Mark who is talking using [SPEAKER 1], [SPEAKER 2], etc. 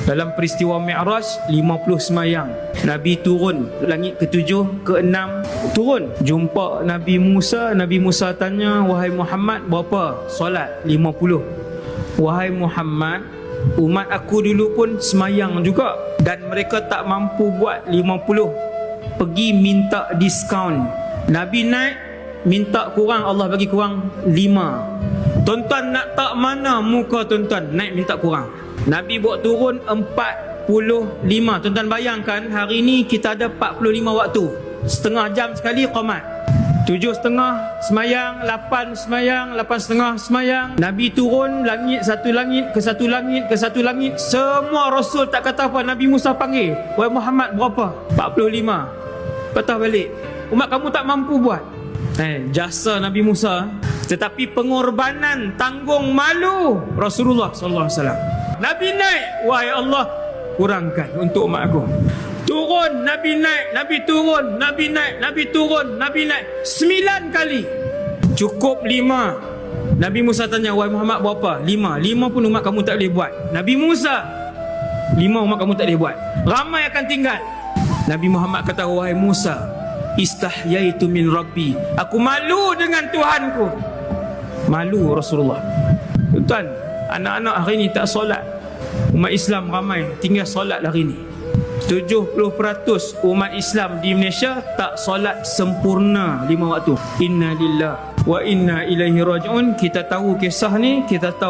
[SPEAKER 1] Dalam peristiwa Mi'raj 50 semayang. Nabi turun langit ke-7, ke-6, turun jumpa Nabi Musa. Nabi Musa tanya, wahai Muhammad, berapa solat? 50. Wahai Muhammad, umat aku dulu pun semayang juga dan mereka tak mampu buat 50. Pergi minta diskaun. Nabi naik, minta kurang, Allah bagi kurang 5. Tuan-tuan nak tak mana muka tuan-tuan? Naik minta kurang. Nabi buat turun 45. Tuan-tuan bayangkan, hari ni kita ada 45 waktu. Setengah jam sekali qamat. 7.30 semayang, 8 semayang, 8.30 semayang. Nabi turun langit, satu langit ke satu langit ke satu langit. Semua Rasul tak kata apa. Nabi Musa panggil, wahai Muhammad, berapa? 45. Patah balik. Umat kamu tak mampu buat. Jasa Nabi Musa. Tetapi pengorbanan, tanggung malu Rasulullah sallallahu alaihi wasallam. Nabi naik, wahai Allah, kurangkan untuk umat aku. Turun, Nabi naik, Nabi turun, Nabi naik, Nabi turun, Nabi naik 9 kali. Cukup 5. Nabi Musa tanya, wahai Muhammad, berapa? 5. 5 pun umat kamu tak boleh buat. Nabi Musa, 5 umat kamu tak boleh buat. Ramai akan tinggal. Nabi Muhammad kata, wahai Musa, istahyaitu min Rabbi. Aku malu dengan Tuhanku. Malu Rasulullah. Tuan, anak-anak hari ni tak solat. Umat Islam ramai tinggal solat hari ni. 70% umat Islam di Malaysia tak solat sempurna 5 waktu. Inna lillahi wa inna ilaihi raji'un. Kita tahu kisah ni, kita tahu